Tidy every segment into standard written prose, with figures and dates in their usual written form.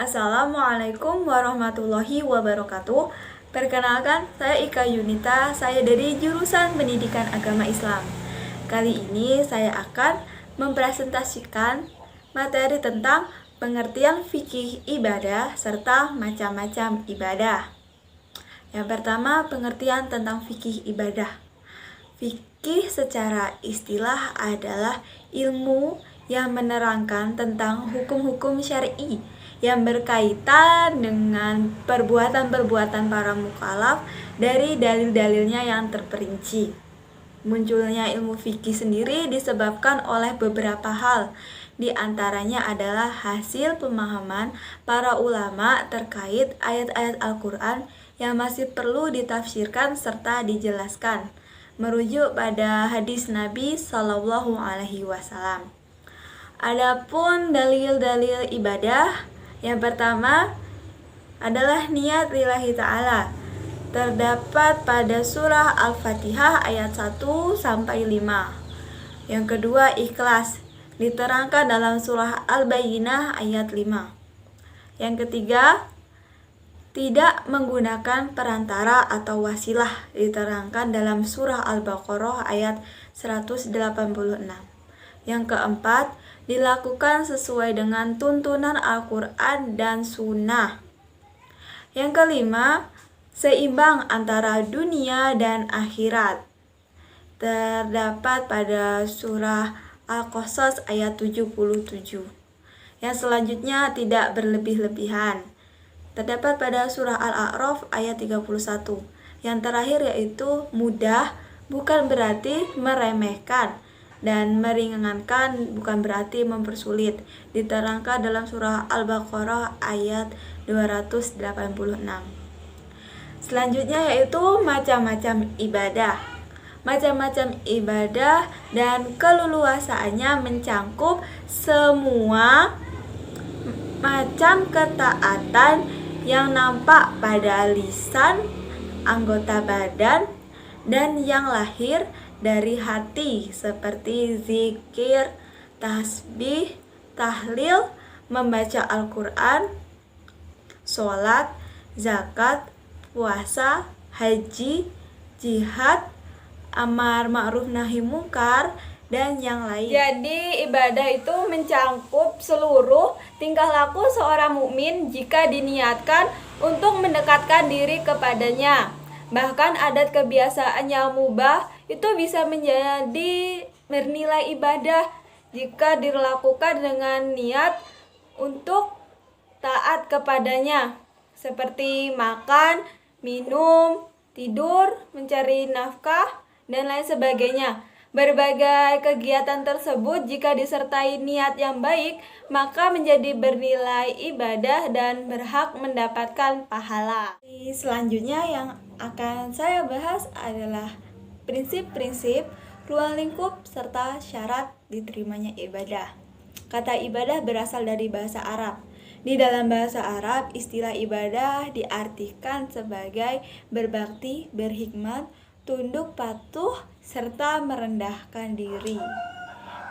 Assalamualaikum warahmatullahi wabarakatuh. Perkenalkan, saya Ika Yunita, saya dari jurusan Pendidikan Agama Islam. Kali ini saya akan mempresentasikan materi tentang pengertian fikih ibadah serta macam-macam ibadah. Yang pertama, pengertian tentang fikih ibadah. Fikih secara istilah adalah ilmu yang menerangkan tentang hukum-hukum syar'i yang berkaitan dengan perbuatan-perbuatan para mukallaf dari dalil-dalilnya yang terperinci. Munculnya ilmu fikih sendiri disebabkan oleh beberapa hal. Di antaranya adalah hasil pemahaman para ulama terkait ayat-ayat Al-Quran yang masih perlu ditafsirkan serta dijelaskan, merujuk pada hadis Nabi Shallallahu Alaihi Wasallam. Adapun dalil-dalil ibadah, yang pertama adalah niat lillahi ta'ala. Terdapat pada surah Al-Fatihah ayat 1-5. Yang kedua, ikhlas. Diterangkan dalam surah Al-Bayyinah ayat 5. Yang ketiga, tidak menggunakan perantara atau wasilah. Diterangkan dalam surah Al-Baqarah ayat 186. Yang keempat, dilakukan sesuai dengan tuntunan Al-Quran dan Sunnah. Yang kelima, seimbang antara dunia dan akhirat. Terdapat pada surah Al-Qasas ayat 77. Yang selanjutnya, tidak berlebih-lebihan. Terdapat pada surah Al-A'raf ayat 31. Yang terakhir yaitu mudah bukan berarti meremehkan, dan meringankan bukan berarti mempersulit. Diterangkan dalam surah Al-Baqarah ayat 286. Selanjutnya yaitu macam-macam ibadah. Macam-macam ibadah dan keleluasaannya mencangkup semua macam ketaatan yang nampak pada lisan, anggota badan, dan yang lahir dari hati seperti zikir, tasbih, tahlil, membaca Al-Quran, sholat, zakat, puasa, haji, jihad, amar ma'ruf nahi mungkar, dan yang lain. Jadi ibadah itu mencangkup seluruh tingkah laku seorang mukmin jika diniatkan untuk mendekatkan diri kepadanya. Bahkan adat kebiasaan yang mubah itu bisa menjadi bernilai ibadah jika dilakukan dengan niat untuk taat kepadanya, seperti makan, minum, tidur, mencari nafkah, dan lain sebagainya. Berbagai kegiatan tersebut jika disertai niat yang baik, maka menjadi bernilai ibadah dan berhak mendapatkan pahala. Selanjutnya yang akan saya bahas adalah prinsip-prinsip, ruang lingkup, serta syarat diterimanya ibadah. Kata ibadah berasal dari bahasa Arab. Di dalam bahasa Arab, istilah ibadah diartikan sebagai berbakti, berhikmat, tunduk patuh, serta merendahkan diri.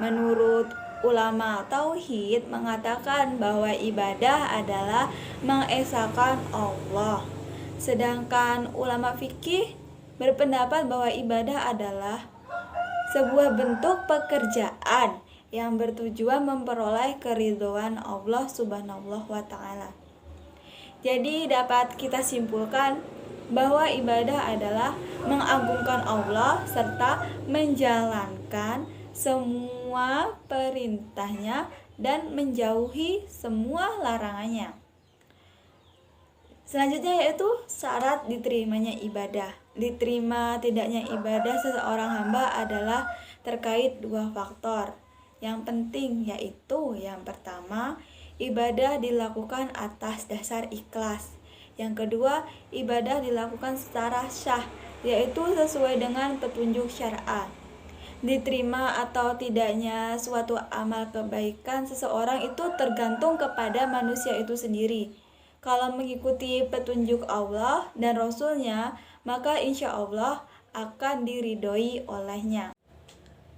Menurut ulama tauhid mengatakan bahwa ibadah adalah mengesahkan Allah. Sedangkan ulama fikih berpendapat bahwa ibadah adalah sebuah bentuk pekerjaan yang bertujuan memperoleh keridhaan Allah Subhanahu wa Ta'ala. Jadi dapat kita simpulkan bahwa ibadah adalah mengagungkan Allah serta menjalankan semua perintahnya dan menjauhi semua larangannya. Selanjutnya yaitu syarat diterimanya ibadah. Diterima tidaknya ibadah seseorang hamba adalah terkait dua faktor. Yang penting yaitu yang pertama, ibadah dilakukan atas dasar ikhlas. Yang kedua, ibadah dilakukan secara syah, yaitu sesuai dengan petunjuk syar'a. Diterima atau tidaknya suatu amal kebaikan seseorang itu tergantung kepada manusia itu sendiri. Kalau mengikuti petunjuk Allah dan Rasulnya, maka insya Allah akan diridhoi olehnya.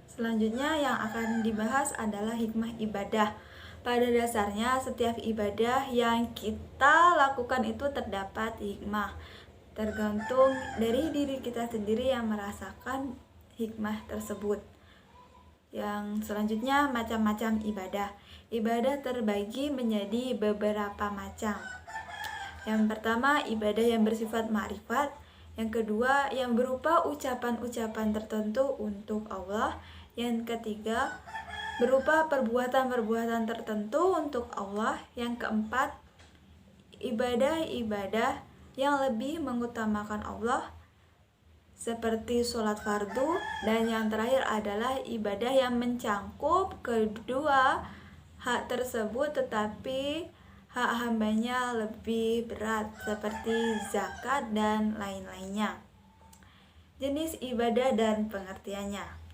Selanjutnya yang akan dibahas adalah hikmah ibadah. Pada dasarnya setiap ibadah yang kita lakukan itu terdapat hikmah. Tergantung dari diri kita sendiri yang merasakan hikmah tersebut. Yang selanjutnya macam-macam ibadah. Ibadah terbagi menjadi beberapa macam. Yang pertama ibadah yang bersifat ma'rifat. Yang kedua yang berupa ucapan-ucapan tertentu untuk Allah. Yang ketiga berupa perbuatan-perbuatan tertentu untuk Allah. Yang keempat ibadah-ibadah yang lebih mengutamakan Allah seperti sholat fardu. Dan yang terakhir adalah ibadah yang mencangkup kedua hak tersebut tetapi hak hambanya lebih berat seperti zakat dan lain-lainnya. Jenis ibadah dan pengertiannya.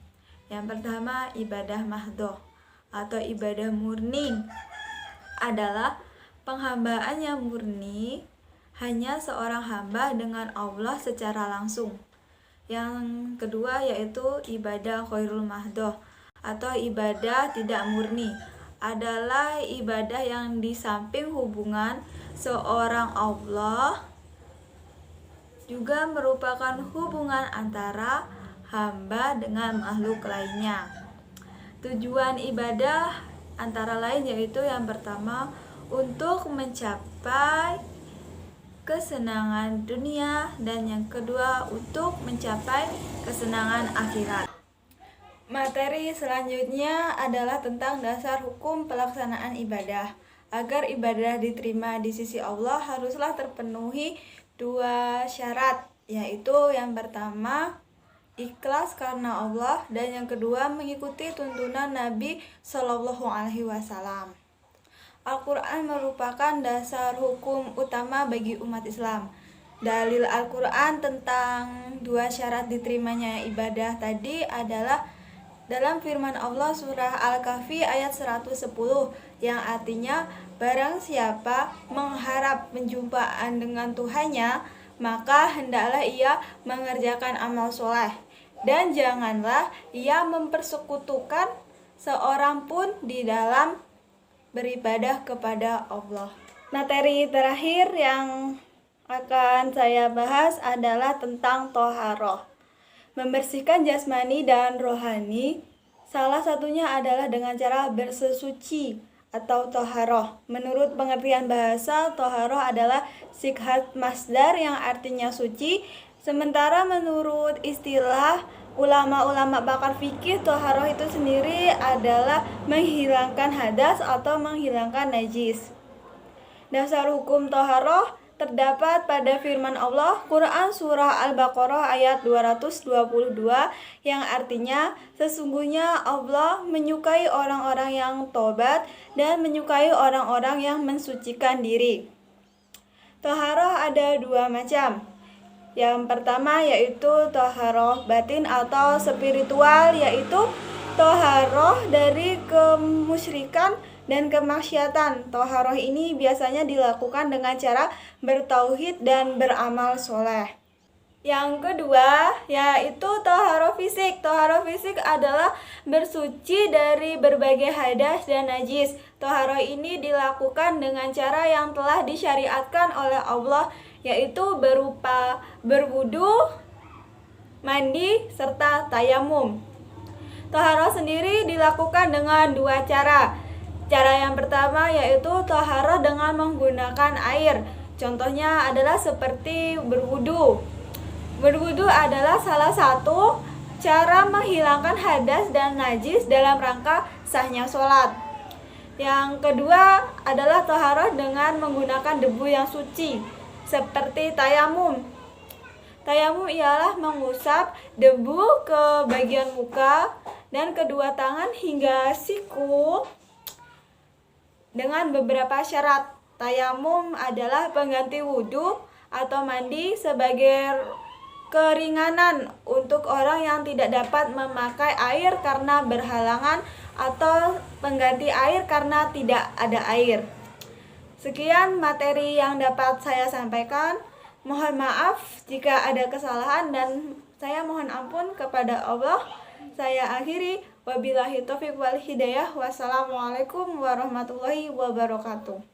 Yang pertama ibadah mahdoh atau ibadah murni adalah penghambaan yang murni, hanya seorang hamba dengan Allah secara langsung. Yang kedua yaitu ibadah khairul mahdoh atau ibadah tidak murni, adalah ibadah yang di samping hubungan seorang Allah juga merupakan hubungan antara hamba dengan makhluk lainnya. Tujuan ibadah antara lain yaitu yang pertama untuk mencapai kesenangan dunia dan yang kedua untuk mencapai kesenangan akhirat. Materi selanjutnya adalah tentang dasar hukum pelaksanaan ibadah. Agar ibadah diterima di sisi Allah haruslah terpenuhi dua syarat, yaitu yang pertama ikhlas karena Allah dan yang kedua mengikuti tuntunan Nabi Shallallahu Alaihi Wasallam. Al-Quran merupakan dasar hukum utama bagi umat Islam. Dalil Al-Quran tentang dua syarat diterimanya ibadah tadi adalah dalam firman Allah surah Al-Kahfi ayat 110 yang artinya barang siapa mengharap penjumpaan dengan Tuhannya maka hendaklah ia mengerjakan amal soleh dan janganlah ia mempersekutukan seorang pun di dalam beribadah kepada Allah. Materi terakhir yang akan saya bahas adalah tentang toharoh. Membersihkan jasmani dan rohani, salah satunya adalah dengan cara bersesuci atau toharoh. Menurut pengertian bahasa, toharoh adalah sikhat masdar yang artinya suci. Sementara menurut istilah ulama-ulama pakar fikih, toharoh itu sendiri adalah menghilangkan hadas atau menghilangkan najis. Dasar hukum toharoh terdapat pada firman Allah Quran surah Al-Baqarah ayat 222 yang artinya sesungguhnya Allah menyukai orang-orang yang tobat dan menyukai orang-orang yang mensucikan diri. Toharoh ada dua macam. Yang pertama yaitu toharoh batin atau spiritual, yaitu toharoh dari kemusyrikan dan kemaksiatan. Toharoh ini biasanya dilakukan dengan cara bertauhid dan beramal soleh. Yang kedua yaitu toharoh fisik. Toharoh fisik adalah bersuci dari berbagai hadas dan najis. Toharoh ini dilakukan dengan cara yang telah disyariatkan oleh Allah, yaitu berupa berwudu, mandi, serta tayamum. Toharoh sendiri dilakukan dengan dua cara. Cara yang pertama yaitu toharoh dengan menggunakan air. Contohnya adalah seperti berwudu. Berwudu adalah salah satu cara menghilangkan hadas dan najis dalam rangka sahnya sholat. Yang kedua adalah toharoh dengan menggunakan debu yang suci, seperti tayamum. Tayamum ialah mengusap debu ke bagian muka dan kedua tangan hingga siku dengan beberapa syarat. Tayamum adalah pengganti wudhu atau mandi sebagai keringanan untuk orang yang tidak dapat memakai air karena berhalangan atau pengganti air karena tidak ada air. Sekian materi yang dapat saya sampaikan. Mohon maaf jika ada kesalahan dan saya mohon ampun kepada Allah. Saya akhiri. Wabillahi taufiq wal hidayah. Wassalamualaikum warahmatullahi wabarakatuh.